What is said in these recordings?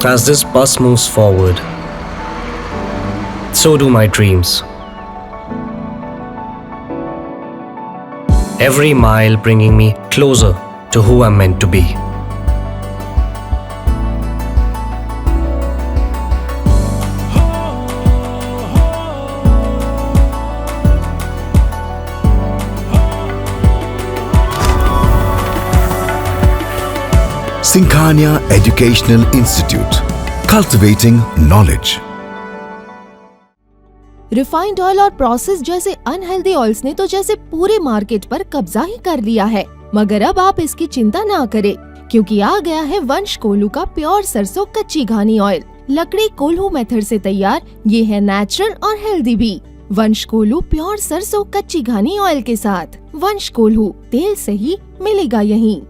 As this bus moves forward, so do my dreams. Every mile bringing me closer to who I'm meant to be. Sinkhania Educational Institute, cultivating knowledge. Refined oil और process जैसे unhealthy oils ने तो जैसे पूरे market पर कब्जा ही कर लिया है, मगर अब आप इसकी चिंता ना करें, क्योंकि आ गया है वंश कोल्हू का प्योर सरसों कच्ची घानी ऑयल। लकड़ी कोल्हू मेथड से तैयार, ये है नेचुरल और हेल्दी भी। वंश कोल्हू प्योर सरसों कच्ची घानी ऑयल के साथ। वंश कोल्हू, तेल सही मिलेगा यहीं।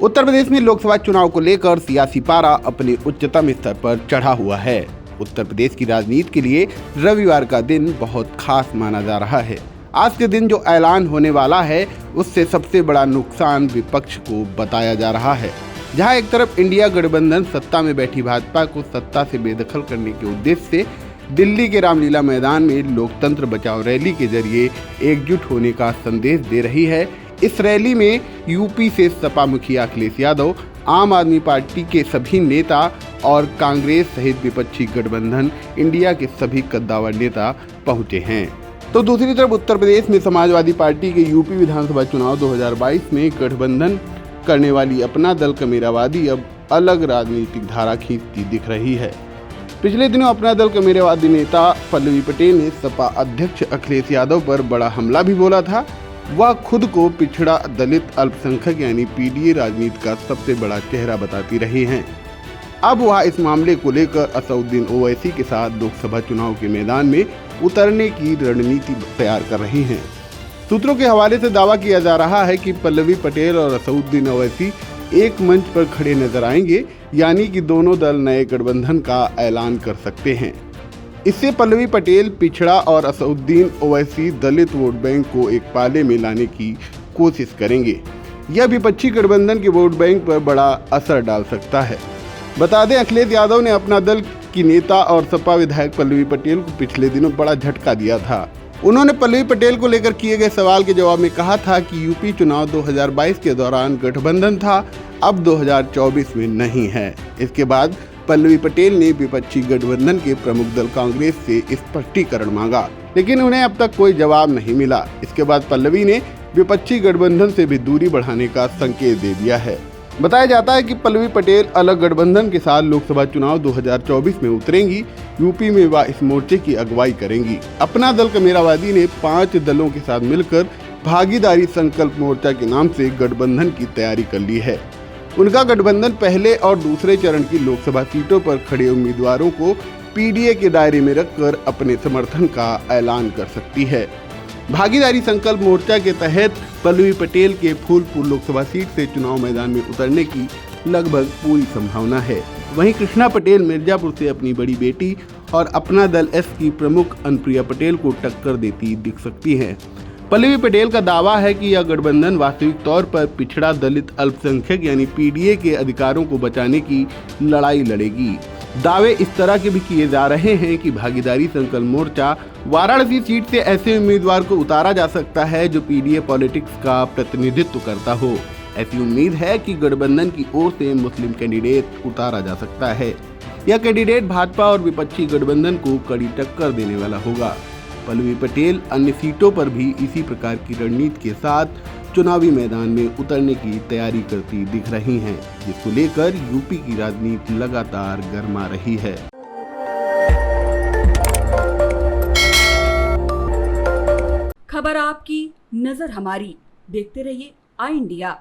उत्तर प्रदेश में लोकसभा चुनाव को लेकर सियासी पारा अपने उच्चतम स्तर पर चढ़ा हुआ है। उत्तर प्रदेश की राजनीति के लिए रविवार का दिन बहुत खास माना जा रहा है। आज के दिन जो ऐलान होने वाला है, उससे सबसे बड़ा नुकसान विपक्ष को बताया जा रहा है। जहां एक तरफ इंडिया गठबंधन सत्ता में बैठी भाजपा को सत्ता से बेदखल करने के उद्देश्य से दिल्ली के रामलीला मैदान में लोकतंत्र बचाओ रैली के जरिए एकजुट होने का संदेश दे रही है। इस रैली में यूपी से सपा मुखिया अखिलेश यादव, आम आदमी पार्टी के सभी नेता और कांग्रेस सहित विपक्षी गठबंधन इंडिया के सभी कद्दावर नेता पहुंचे हैं। तो दूसरी तरफ उत्तर प्रदेश में समाजवादी पार्टी के यूपी विधानसभा चुनाव 2022 में गठबंधन करने वाली अपना दल कमेरावादी अब अलग राजनीतिक धारा खींचती दिख रही है। पिछले दिनों अपना दल कमेरावादी नेता पल्लवी पटेल ने सपा अध्यक्ष अखिलेश यादव पर बड़ा हमला भी बोला था। वह खुद को पिछड़ा दलित अल्पसंख्यक यानी पीडीए राजनीति का सबसे बड़ा चेहरा बताती रही हैं। अब वह इस मामले को लेकर असदुद्दीन ओवैसी के साथ लोकसभा चुनाव के मैदान में उतरने की रणनीति तैयार कर रही हैं। सूत्रों के हवाले से दावा किया जा रहा है कि पल्लवी पटेल और असदुद्दीन ओवैसी एक मंच पर खड़े नजर आएंगे, यानी कि दोनों दल नए गठबंधन का ऐलान कर सकते हैं। इससे पल्लवी पटेल पिछड़ा और असदुद्दीन ओवैसी दलित वोट बैंक को एक पाले में लाने की कोशिश करेंगे। यह विपक्षी गठबंधन के वोट बैंक पर बड़ा असर डाल सकता है। बता दें, अखिलेश यादव ने अपना दल की नेता और सपा विधायक पल्लवी पटेल को पिछले दिनों बड़ा झटका दिया था। उन्होंने पल्लवी पटेल को लेकर किए गए सवाल के जवाब में कहा था कि यूपी चुनाव 2022 के दौरान गठबंधन था, अब 2024 में नहीं है। इसके बाद पल्लवी पटेल ने विपक्षी गठबंधन के प्रमुख दल कांग्रेस से स्पष्टीकरण मांगा, लेकिन उन्हें अब तक कोई जवाब नहीं मिला। इसके बाद पल्लवी ने विपक्षी गठबंधन से भी दूरी बढ़ाने का संकेत दे दिया है। बताया जाता है कि पल्लवी पटेल अलग गठबंधन के साथ लोकसभा चुनाव 2024 में उतरेंगी। यूपी में वह इस मोर्चे की अगुवाई करेंगी। अपना दल कमेरावादी ने 5 दलों के साथ मिलकर भागीदारी संकल्प मोर्चा के नाम से गठबंधन की तैयारी कर ली है। उनका गठबंधन पहले और दूसरे चरण की लोकसभा सीटों पर खड़े उम्मीदवारों को पीडीए के दायरे में रखकर अपने समर्थन का ऐलान कर सकती है। भागीदारी संकल्प मोर्चा के तहत पल्लवी पटेल के फूलपुर लोकसभा सीट से चुनाव मैदान में उतरने की लगभग पूरी संभावना है। वहीं कृष्णा पटेल मिर्जापुर से अपनी बड़ी बेटी और अपना दल एस की प्रमुख अनुप्रिया पटेल को टक्कर देती दिख सकती है। पल्लवी पटेल का दावा है कि यह गठबंधन वास्तविक तौर पर पिछड़ा दलित अल्पसंख्यक यानी पीडीए के अधिकारों को बचाने की लड़ाई लड़ेगी। दावे इस तरह के भी किए जा रहे हैं कि भागीदारी संकल्प मोर्चा वाराणसी सीट से ऐसे उम्मीदवार को उतारा जा सकता है जो पीडीए पॉलिटिक्स का प्रतिनिधित्व करता हो। ऐसी उम्मीद है कि गठबंधन की ओर से मुस्लिम कैंडिडेट उतारा जा सकता है। यह कैंडिडेट भाजपा और विपक्षी गठबंधन को कड़ी टक्कर देने वाला होगा। पल्लवी पटेल अन्य सीटों पर भी इसी प्रकार की रणनीति के साथ चुनावी मैदान में उतरने की तैयारी करती दिख रही हैं, जिसको लेकर यूपी की राजनीति लगातार गर्मा रही है। खबर आपकी, नजर हमारी। देखते रहिए आई इंडिया।